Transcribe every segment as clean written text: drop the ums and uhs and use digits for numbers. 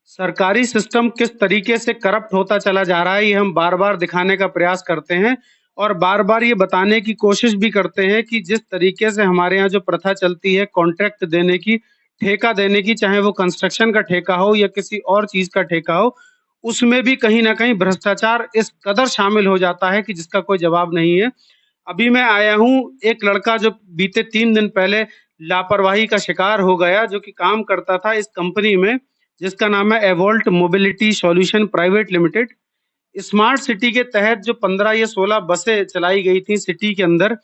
सरकारी सिस्टम किस तरीके से करप्ट होता चला जा रहा है, ये हम बार-बार दिखाने का प्रयास करते हैं और बार-बार ये बताने की कोशिश भी करते हैं कि जिस तरीके से हमारे यहाँ जो प्रथा चलती है कॉन्ट्रैक्ट देने की, ठेका देने की, चाहे वो कंस्ट्रक्शन का ठेका हो या किसी और चीज़ का ठेका हो, उसमें भी कहीं न कहीं भ्रष्टाचार इस कदर शामिल हो जाता है कि जिसका कोई जवाब नहीं है। अभी मैं आया हूँ, एक लड़का जो बीते 3 दिन पहले लापरवाही का शिकार हो गया, जो कि काम करता था इस कंपनी में, जिसका नाम है Evolt mobility solution private limited. Smart city के तहत जो 15 या 16 बसें चलाई गई थी सिटी के अंदर,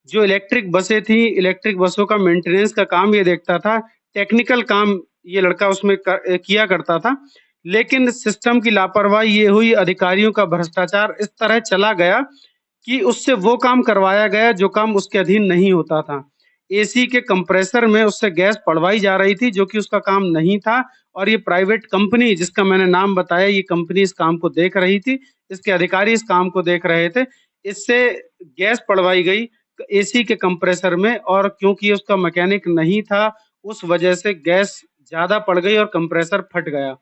जो इलेक्ट्रिक बसें थी, इलेक्ट्रिक बसों का मेंटेनेंस का काम ये देखता था, टेक्निकल काम ये लड़का उसमें किया करता था। लेकिन सिस्टम की लापरवाही ये हुई, अधिकारियों का भ्रष्टाचार इस तरह चला गया कि उससे वो काम करवाया गया जो काम उसके अधीन नहीं होता था। एसी के कंप्रेसर में उससे गैस पड़वाई जा रही थी जो कि उसका काम नहीं था और ये प्राइवेट कंपनी जिसका मैंने नाम बताया, ये कंपनी इस काम को देख रही थी, इसके अधिकारी इस काम को देख रहे थे। इससे गैस पड़वाई गई एसी के कंप्रेसर में और क्योंकि उसका मैकेनिक नहीं था, उस वजह से गैस ज़्यादा पड़ गई और कंप्रेसर फट गया।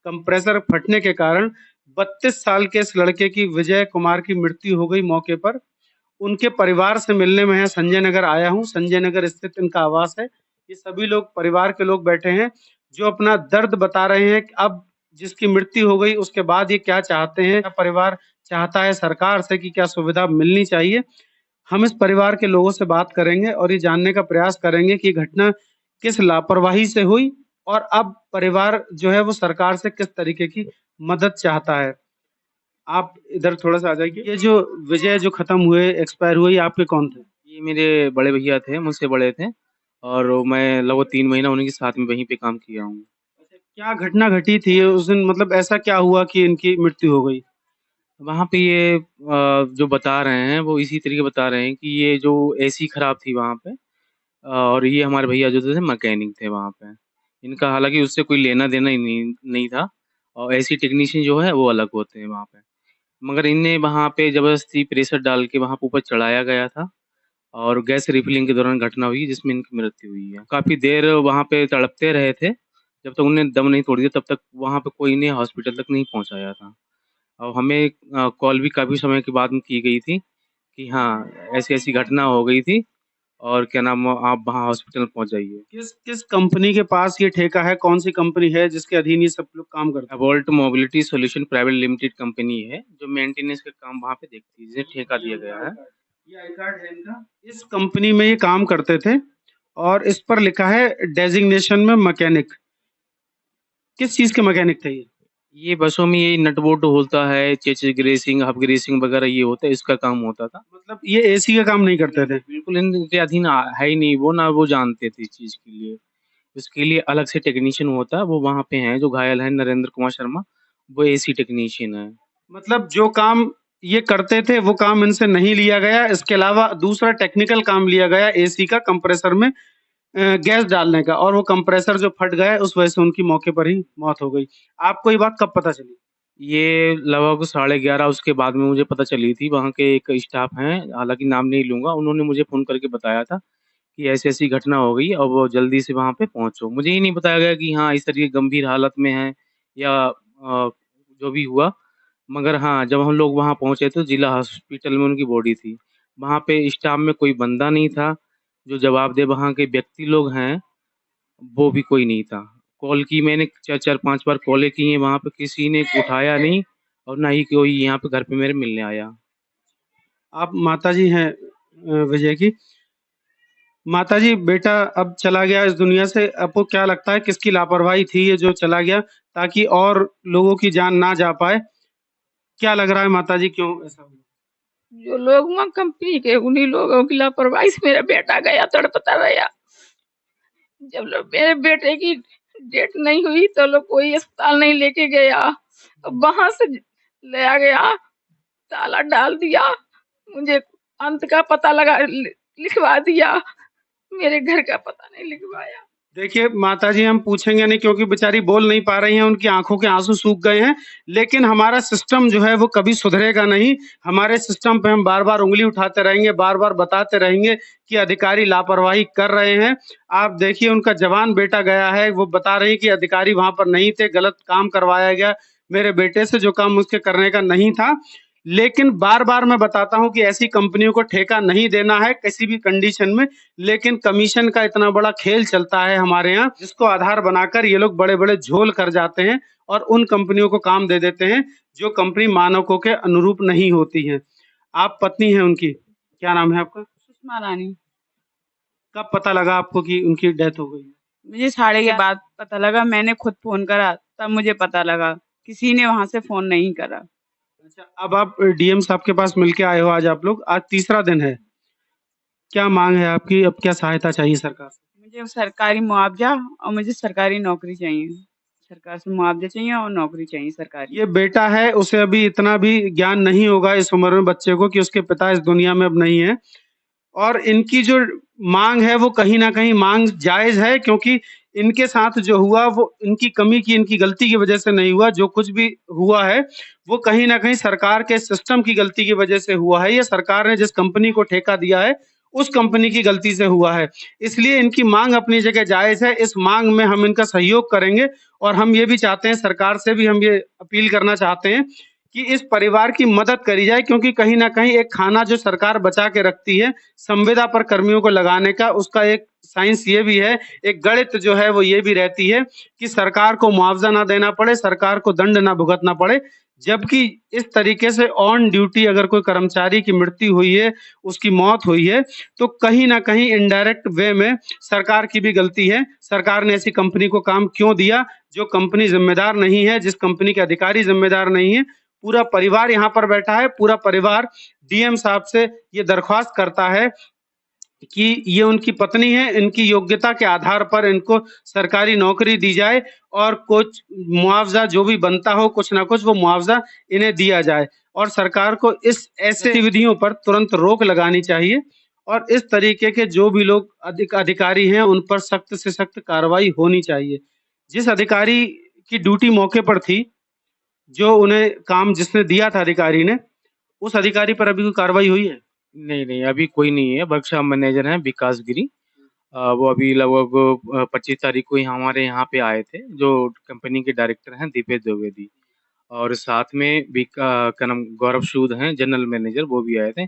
कंप्रेसर फटने के कारण 32 साल के इस लड़के की, विजय कुमार की, मृत्यु हो गई मौके पर। उनके परिवार से मिलने में यहाँ संजय नगर आया हूँ। संजय नगर स्थित इनका आवास है। ये सभी लोग परिवार के लोग बैठे हैं जो अपना दर्द बता रहे हैं कि अब जिसकी मृत्यु हो गई उसके बाद ये क्या चाहते हैं। क्या परिवार चाहता है सरकार से कि क्या सुविधा मिलनी चाहिए। हम इस परिवार के लोगों से बात करेंगे और ये जानने का प्रयास करेंगे कि घटना किस लापरवाही से हुई और अब परिवार जो है वो सरकार से किस तरीके की मदद चाहता है। आप इधर थोड़ा-सा आ जाइए। ये जो विजय जो खत्म हुए, एक्सपायर हुए, ये आपके कौन थे? ये मेरे बड़े भैया थे, मुझसे बड़े थे और मैं लगभग 3 महीना उन्हीं के साथ में वहीं पे काम किया हूँ। अच्छा, क्या घटना घटी थी उस दिन, मतलब ऐसा क्या हुआ कि इनकी मृत्यु हो गई? वहाँ पे ये जो बता रहे हैं वो इसी तरीके बता रहे हैं कि ये जो एसी खराब थी वहाँ पे और ये हमारे भैया जो थे मैकेनिक थे वहाँ पे। इनका हालाँकि उससे कोई लेना-देना ही नहीं था और एसी टेक्नीशियन जो है वो अलग होते हैं वहाँ पे। मगर इन्हें वहाँ पे ज़बरदस्ती प्रेशर डाल के वहाँ पे ऊपर चढ़ाया गया था और गैस रिफिलिंग के दौरान घटना हुई जिसमें इनकी मृत्यु हुई है। काफ़ी देर वहाँ पे तड़पते रहे थे, जब तक उन्हें दम नहीं तोड़ दिया तब तक वहाँ पे कोई इन्हें हॉस्पिटल तक नहीं पहुँचाया था। और हमें कॉल भी काफ़ी समय के बाद में की गई थी कि हाँ, ऐसी-ऐसी घटना हो गई थी और क्या नाम आप वहाँ हॉस्पिटल पहुँच जाइए। किस किस कंपनी के पास ये ठेका है? कौन-सी कंपनी है जिसके अधीन ये सब लोग काम करते हैं? Volt mobility solution private limited company है, जो मेंटेनेंस का काम वहाँ पे देखती है, जिसे ठेका दिया गया है। ये आई कार्ड है इनका? इस कंपनी में ये काम करते थे और इस पर लिखा है डेज़िग्नेशन में मैकेनिक। किस चीज़ के मैकेनिक थे ये? ये बसों में ये नट बोल्ट होता है, चेसिस ग्रेसिंग, हब ग्रेसिंग वगैरह ये होता है, इसका काम होता था। मतलब ये एसी का काम नहीं करते थे? बिल्कुल इनके अधीन है ही नहीं वो, ना वो जानते थे इस चीज़ के लिए। उसके लिए अलग से टेक्नीशियन होता है, वो वहाँ पे हैं जो घायल हैं नरेंद्र कुमार शर्मा, वो एसी टेक्नीशियन है। मतलब जो काम ये करते थे वो काम इनसे नहीं लिया गया, इसके अलावा दूसरा टेक्निकल काम लिया गया एसी का कंप्रेसर में गैस डालने का, और वो कंप्रेसर जो फट गया उस वजह से उनकी मौके पर ही मौत हो गई। आपको ये बात कब पता चली? ये लगभग 11:30 उसके बाद में मुझे पता चली थी, वहाँ के एक स्टाफ हैं, हालाँकि नाम नहीं लूँगा, उन्होंने मुझे फ़ोन करके बताया था कि ऐसी-ऐसी घटना हो गई और वो जल्दी से वहाँ पे पहुँचो। मुझे ये नहीं बताया गया कि हाँ, इस तरीके गंभीर हालत में हैं या जो भी हुआ। मगर हाँ, जब हम लोग वहाँ पहुँचे तो जिला हॉस्पिटल में उनकी बॉडी थी। वहाँ पे स्टाफ में कोई बंदा नहीं था, जो जवाब दे। वहाँ के व्यक्ति लोग हैं, वो भी कोई नहीं था। कॉल की मैंने 4-4 5 बार कॉलें की हैं, वहाँ पे किसी ने उठाया नहीं और ना ही कोई यहाँ पे घर पे मेरे मिलने आया। आप माताजी हैं विजय की। माताजी, बेटा अब चला गया इस दुनिया से, आपको क्या लगता है किसकी लापरवाही थी ये जो चला गया ताकि और लोगों की जान ना जा पाए? क्या लग रहा है माताजी, क्यों ऐसा हुआ? जो लोग वहाँ कंपनी के, उन्हीं लोगों की लापरवाही से मेरा बेटा गया, तड़पता रहा। जब लोग मेरे बेटे की डेट नहीं हुई तो लोग कोई अस्पताल नहीं लेके गया, तो वहां से ले गया, ताला डाल दिया, मुझे अंत का पता लगा लिखवा दिया, मेरे घर का पता नहीं लिखवाया। देखिए माताजी हम पूछेंगे नहीं क्योंकि बेचारी बोल नहीं पा रही हैं, उनकी आँखों के आँसू सूख गए हैं। लेकिन हमारा सिस्टम जो है वो कभी सुधरेगा नहीं। हमारे सिस्टम पे हम बार-बार उँगली उठाते रहेंगे, बार-बार बताते रहेंगे कि अधिकारी लापरवाही कर रहे हैं। आप देखिए उनका जवान बेटा गया है, वो बता रही कि अधिकारी वहाँ पर नहीं थे, गलत काम करवाया गया। मेरे बेटे से जो काम उसके करने का नहीं था। लेकिन बार-बार मैं बताता हूँ कि ऐसी कंपनियों को ठेका नहीं देना है किसी भी कंडीशन में। लेकिन कमीशन का इतना बड़ा खेल चलता है हमारे यहाँ, जिसको आधार बनाकर ये लोग बड़े-बड़े झोल कर जाते हैं और उन कंपनियों को काम दे देते हैं, जो कंपनी मानकों के अनुरूप नहीं होती हैं। आप पत्नी हैं उनकी, क्या नाम है आपका? सुषमा रानी। कब पता लगा आपको कि उनकी डेथ हो गई? मुझे 11:30 के बाद पता लगा, मैंने खुद फ़ोन करा तब मुझे पता लगा, किसी ने वहाँ से फ़ोन नहीं करा। अच्छा, अब आप डीएम साहब के पास मिल के आए हो आज आप लोग, आज तीसरा दिन है। क्या माँग है आपकी? अब क्या सहायता चाहिए सरकार से? मुझे सरकारी मुआवज़ा और मुझे सरकारी नौकरी चाहिए। सरकार से मुआवज़ा चाहिए और नौकरी चाहिए सरकारी। ये बेटा है, उसे अभी इतना भी ज्ञान नहीं होगा इस उम्र में बच्चे को कि उसके पिता इस दुनिया में अब नहीं है। और इनकी जो माँग है वो कहीं न कहीं माँग जायज़ है क्योंकि इनके साथ जो हुआ वो इनकी कमी की, इनकी गलती की वज़ह से नहीं हुआ। जो कुछ भी हुआ है, वो कहीं न कहीं सरकार के सिस्टम की गलती की वज़ह से हुआ है। ये सरकार ने जिस कंपनी को ठेका दिया है, उस कंपनी की गलती से हुआ है। इसलिए इनकी माँग अपनी जगह जायज़ है। इस माँग में हम इनका सहयोग करेंगे और हम ये भी चाहते हैं सरकार से भी हम ये अपील करना चाहते हैं कि इस परिवार की मदद करी जाए क्योंकि कहीं न कहीं एक खाना जो सरकार बचा के रखती है, संविदा पर कर्मियों को लगाने का उसका एक साइंस ये भी है, एक गणित जो है वो ये भी रहती है कि सरकार को मुआवज़ा ना देना पड़े, सरकार को दंड ना भुगतना पड़े। जबकि इस तरीके से ऑन ड्यूटी अगर कोई कर्मचारी की मृत्यु हुई है, उसकी मौत हुई है, तो कहीं न कहीं इनडायरेक्ट वे में सरकार की भी गलती है। सरकार ने ऐसी कंपनी को काम क्यों दिया, जो कंपनी ज़िम्मेदार नहीं है, जिस कंपनी के अधिकारी ज़िम्मेदार नहीं है। पूरा परिवार यहाँ पर बैठा है, पूरा परिवार डीएम साहब से ये दरख्वास्त करता है कि ये उनकी पत्नी है, इनकी योग्यता के आधार पर इनको सरकारी नौकरी दी जाए और कुछ मुआवज़ा जो भी बनता हो, कुछ ना कुछ वो मुआवज़ा इन्हें दिया जाए और सरकार को इस ऐसे गतिविधियों पर तुरंत रोक लगानी चाहिए और इस तरीके के जो भी लोग अधिकारी हैं, उन पर सख्त से सख्त कार्रवाई होनी चाहिए। जिस अधिकारी की ड्यूटी मौके पर थी, जो उन्हें काम जिसने दिया था अधिकारी ने, उस अधिकारी पर अभी कोई कार्रवाई हुई है? नहीं, नहीं, अभी कोई नहीं है। वर्कशॉप मैनेजर हैं विकास गिरी। वो अभी लगभग 25 तारीख को ही हमारे यहाँ पे आए थे, जो कंपनी के डायरेक्टर हैं दीपेश द्विवेदी और साथ में भी क्या नाम गौरव सूद हैं जनरल मैनेजर, वो भी आए थे।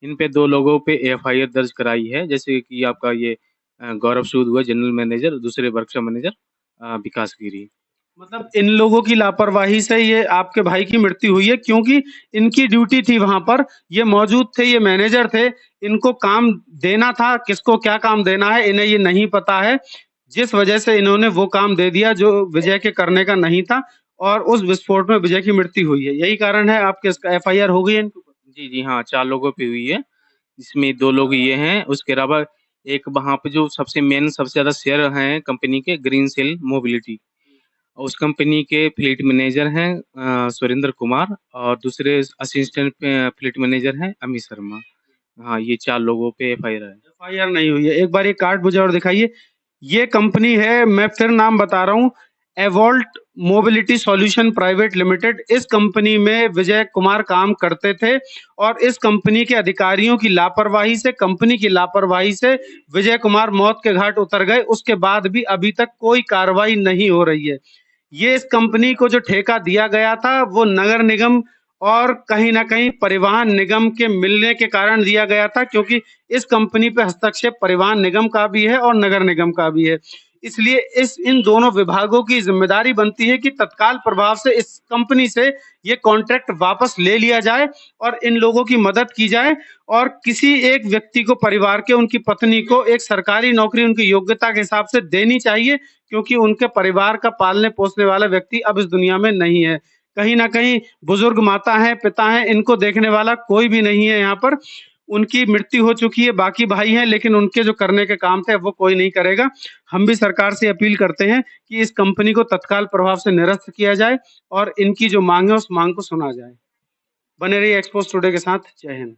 इन पे 2 लोगों पे एफआईआर दर्ज कराई है, जैसे कि आपका ये गौरव सूद हुआ जनरल मैनेजर, दूसरे वर्कशॉप मैनेजर विकास गिरी। मतलब इन लोगों की लापरवाही से ये आपके भाई की मृत्यु हुई है क्योंकि इनकी ड्यूटी थी वहां पर, ये मौजूद थे, ये मैनेजर थे, इनको काम देना था, किसको क्या काम देना है इन्हें ये नहीं पता है, जिस वजह से इन्होंने वो काम दे दिया जो विजय के करने का नहीं था और उस विस्फोट में विजय की मृत्यु हुई है। यही कारण है आपके एफआईआर हो गई है इनके ऊपर? जी, जी, हाँ, 4 लोगों पे हुई है। इसमें 2 लोग ये हैं, उसके अलावा एक वहाँ पे जो सबसे मेन सबसे ज़्यादा शेयर हैं कंपनी के ग्रीन सेल मोबिलिटी। उस कंपनी के फ्लीट मैनेजर हैं सुरेंद्र कुमार और दूसरे असिस्टेंट फ्लीट मैनेजर हैं अमित शर्मा। हाँ, ये 4 लोगों पे एफआईआर है। एफआईआर नहीं हुई है। एक बार ये कार्ड मुझे और दिखाइए। ये कंपनी है, मैं फिर नाम बता रहा हूँ, एवोल्ट मोबिलिटी सॉल्यूशन प्राइवेट लिमिटेड। इस कंपनी में विजय कुमार काम करते थे और इस कंपनी के अधिकारियों की लापरवाही से, कंपनी की लापरवाही से विजय कुमार मौत के घाट उतर गए। उसके बाद भी अभी तक कोई कार्रवाई नहीं हो रही है। ये इस कंपनी को जो ठेका दिया गया था वो नगर निगम और कहीं न कहीं परिवहन निगम के मिलने के कारण दिया गया था क्योंकि इस कंपनी पे हस्तक्षेप परिवहन निगम का भी है और नगर निगम का भी है। इसलिए इन दोनों विभागों की जिम्मेदारी बनती है कि तत्काल प्रभाव से इस कंपनी से ये कॉन्ट्रैक्ट वापस ले लिया जाए और इन लोगों की मदद की जाए और किसी एक व्यक्ति को, परिवार के, उनकी पत्नी को एक सरकारी नौकरी उनकी योग्यता के हिसाब से देनी चाहिए क्योंकि उनके परिवार का पालने पोसने वाला व्यक्ति अब इस दुनिया में नहीं है। कहीं न कहीं बुजुर्ग माता हैं, पिता हैं, इनको देखने वाला कोई भी नहीं है यहाँ पर। उनकी मृत्यु हो चुकी है, बाकी भाई हैं लेकिन उनके जो करने के काम थे वो कोई नहीं करेगा। हम भी सरकार से अपील करते हैं कि इस कंपनी को तत्काल प्रभाव से निरस्त किया जाए और इनकी जो माँग है उस माँग को सुना जाए। बने रहिए एक्सपोज टुडे के साथ। जय हिंद।